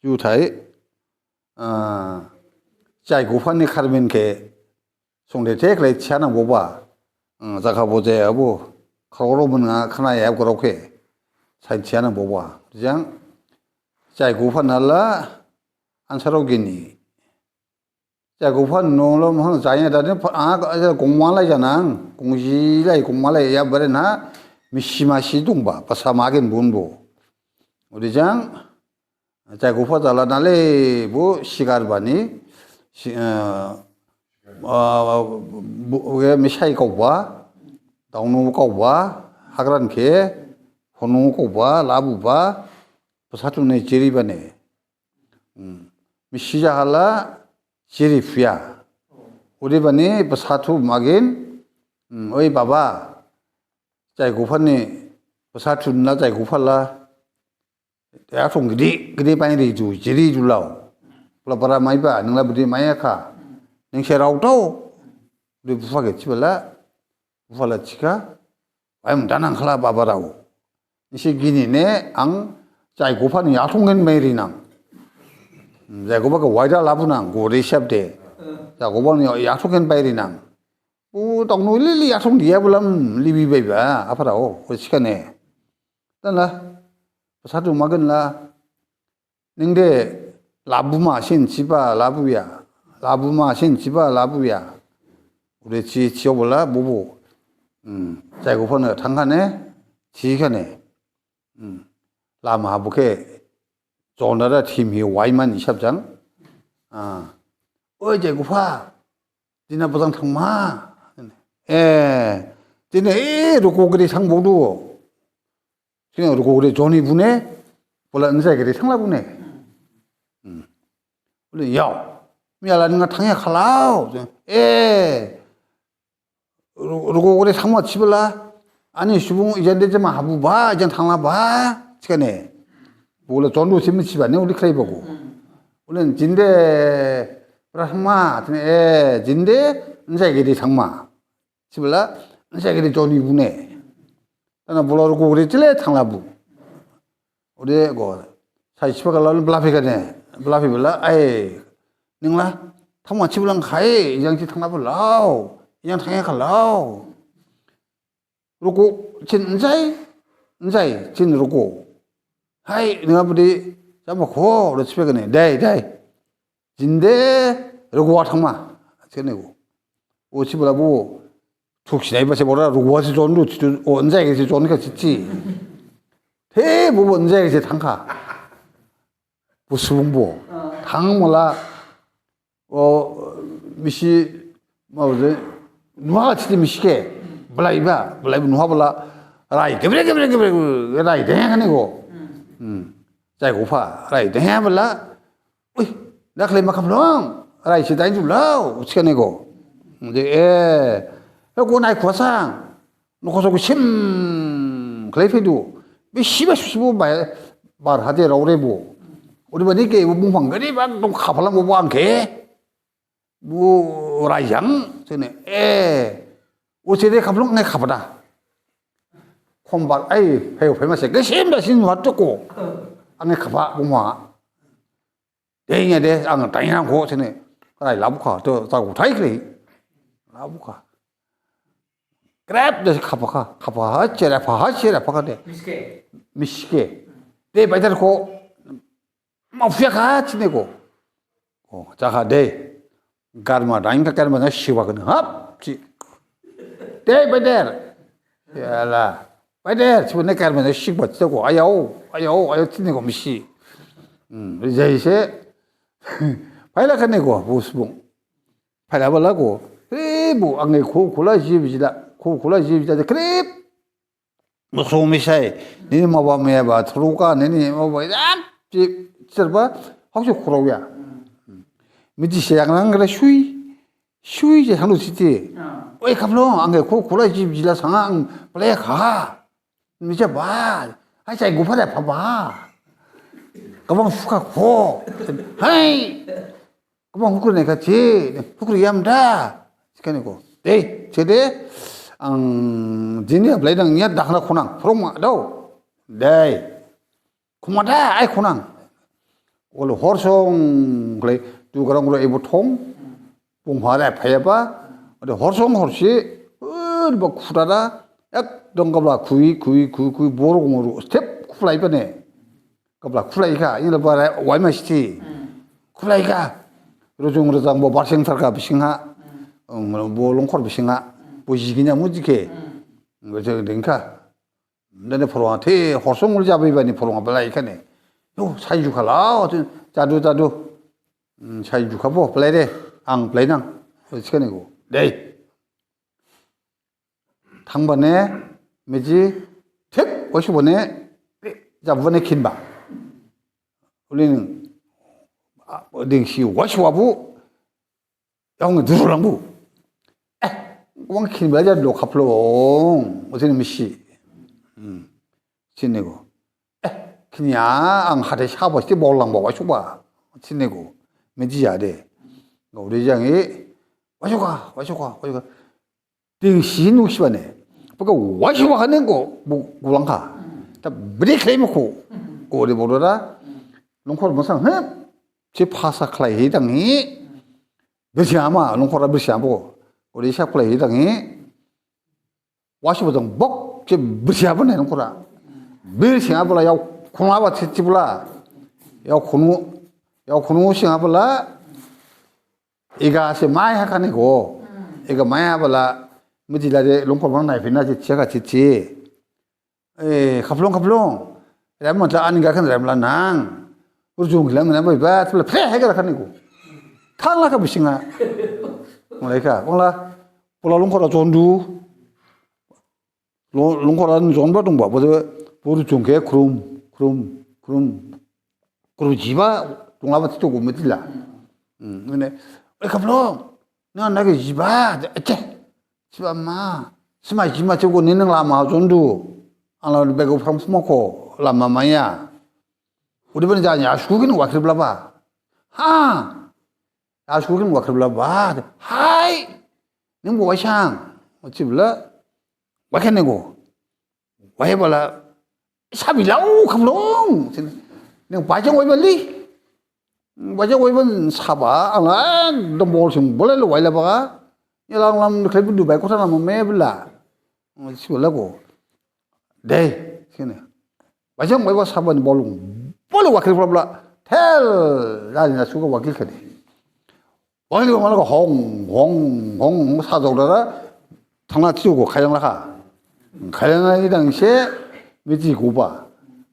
जुथाय जाय गुफानि खारमेनखे संदे थेख्लाय थियाना बोबा जाखा बजायाबो खावरो मोना खानाया गरावखे साइथियाना बोबा जों जाय गुफा नाला आनसाराव गिनि जाय गुफा नोल महा जाय दाने आ गंमालाय जानां गंजिलाय गंमालाय या बारे ना मिसिमासि दंबा पासा मागेन बुनबो ओरिजां जाय गुफा जाला नाले बो सिगारबानि मिसाइ गावबा दाउनो गावबा हाग्रानखे हनु गावबा लाबुबा साथुनै जिरिबाने मिसि जाहाला जिरि फुया ओरैबानि साथु मागिन ओइ बाबा जाय गुफानि साथु ना जाय गुफाला या थं गिदि बायरि जु जिरि जुलाव बारा माइबा नोंला बिदि मायाखा नोंसे रावथाव बे बुफा गेथिबला बुफाला थिखा आय दानां खाला बाबा राव एसे गिनिने आं जाय गुफानि आथंगेन मेरिनां जाय गुफाखौ वाइदा लाबुनां गरे साबदे जाय गुफानि आथंगेन बायरिनां ओ दावनो लिलि आथं दियाबुलाम लिबि बायबा आफाराव सिखाने दाना साथु मागोनला नोंदे लाबुमा सिनसिबा लाबुया लाबुमा सिनसिबा लाबुया उरे थियावबला बबो जाय गुफानो थांखाने थिखाने लामा हाबुखे जनरा थिमि वाइमान हिसाबजों ओइ जाय गुफा दिना बजां थांमा ए दिनै रुक'गिरि थांबावदो जों रुक'गिरि जनि बुने बोला जायगारि थांला बुने बोले याव मियाला नोंहा थांया खालाव ए रुक'गिरि थांमा थिबोला आनि सुबुं इजानदे जमा हाबुबा इजान थांलाबा थिखाने बोले जनदु मिथिबाने उलि खालायबागो बोले जिन्दे ब्राह्मा ए जिन्दे जायगारि थांमा थिबोला जायगारि जनि बुने दाना बोला रुक'गिरि थिले थांलाबु ओरे ग साइसिफा गाला ब्लाफिगाने ब्लाफिबोला आय नोंला थांमा थिबोला खाय इजांथि थांलाबो लाव इजां थांया खालाव रुक' थिन जाय थिन रुक' हाय नोंहा बिदि जामाख' थिफायगाने दै जिन्दे रुक'आ थांमा थिखानेगो ओ थिबोला बो थुखिनाय बासे बरा रुक'आसो जनदु थिथु जायगासो जनखा थिथि थे बबो जायगासो थांखा बुसुबुंबो थांमोला मिसि मावजे नुहा थिथि मिसिखे ब्लाइबा नुहाबोला राय गेब्रे राय देहानेगो जाय गुफा राय देहाबोला ओइ दाखलै मा खालामदों रायसो दाइन जुलाव थिखानेगो ए गनाय खसां नखसखौ सिम खालाय फैदो बे सिबा सुसिबो बार हादे रावरेबो ओरैबादि गे बुंफां गोरिबा दं खाफालांबो आंखे बु रायजां जोने ए ओसेदे खाफालां आंने खाफादा खमबार ओइ फैव फैमासे गोसिम दासिम नुहातको आंने खाफा बुंमा दे आं दायनांगौ जोने राय लाबुखा तो जागौ थाइख्लै लाबुखा ग्रेब दे खाफा हाचेराफा दे मिसके दे बायदारखौ मावफियाखा थिनेगो जाखा दे गारमा दाइनखा गारमा ना सिवागोन हाब दे बायदार याला बायदार थिबोने गारमा ना सिगबा थिनेगो आयाव थिनेगो मिसि जायसे फायला खानेगो बुसबुं फायलाबोलागो बो आंनि खौला जिबिजिदा खौला जिबिजिदा क्रिब मोसौ मिसाय नि माबा मैयाबा थुरुका नि माबा जाब सोरबा हावसो खरावया मिदिसे आंनांगला सुइ जे थांनो सिथि ओइ खामलो आंनि खौला जिबिजिदा साङा आं प्ले खा मिजा बा हाय जाय गुफा जा फाबा गोबां सुखा ख हाय गोबां हुकुरनाय खाथि हुकुरयाम दा सिखानेगो दे सेदे आं दिनै आबलाय नोंनिया दाखना खनां फ्रंमा दाव दे खमादा आइ खनां 올 호송 그래 두가랑 그래 이거 통 봉화래 파야봐 근데 호송 호시 뭐 쿠라라 약 동갑라 구이 모르고 스텝 쿠라이 버네 갑라 쿠라이가 이거 봐라 와이마시티 쿠라이가 로종으로 장뭐 발생살가 비싱하 뭐 롱코르 비싱하 뭐 이기냐 무지게 그저 그러니까 너네 포로한테 호송을 잡으이바니 포로가 발라이카네 요 사이주칼라 자두 사이주카보 플레이데 앙 플레이낭 시간이고 네 당번에 매지 택 50원에 잡번에 긴바 우리는 어딘시 와시와부 영은 누르랑부 왕 긴바자 로카플롱 어제는 미시 지내고 그냥 안 하대 샤버시 몰랑 먹어 쇼바 지내고 매지야 돼 우리 장이 와쇼가 딩시 누시바네 뭐가 와쇼가 하는 거뭐 고랑가 다 브레이크 해놓고 우리 모르라 롱코르 무슨 제 파사 클라이 당이 몇이 아마 롱코르 몇이 안 보고 우리 샤클라이 당이 와쇼보다 먹제 몇이 안 보네 롱코르 몇이 안 보라 야 공아바 티티불라 야 고누 싱아불라 이가세 마이 하카니고 이가 마야불라 무지라데 롱코르 나이피나지 제가 지치 에 카플롱 람만자 아닌가 칸 람라낭 우르종 람나 뭐바 틀 프레 해가 카니고 탕라가 비싱아 뭐라이카 꽁라 폴라 롱코르 존두 롱코르는 존바동 봐 보르 종게 그럼 지바 동아바트 또 고메딜라 근데 카플롱 나 나게 지바 에체 지바마 스마 지마 저고 니는 라마 존두 알아 베고 프랑스모코 라마마야 우리 번에 자냐 야수기는 와크블라바 하 야수기는 와크블라바 하이 능 와샹 어찌블라 와케네고 와해발라 사비라우 카플롱 능 바정 와이발리 바정 와이번 사바 알아 너 몰심 몰래로 와일라바가 이랑람 클레브두 바이코타나 메블라 어찌블라고 네, 그네. 마지막 뭐가 사번 볼롱 볼로 와킬 프로블라 텔 라니나 수가 와킬 카네. 원래 말고 홍 사도라라 당나 튀고 가양라가 가양이 당시에 미지 고바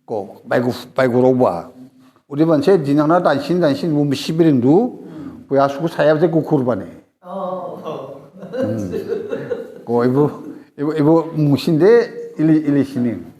고 바이고로바 우리만 제 진양나 단신 뭐 11인도 뭐야 수고 사야지 고 쿠르바네. 고 이거 무신데 일리시님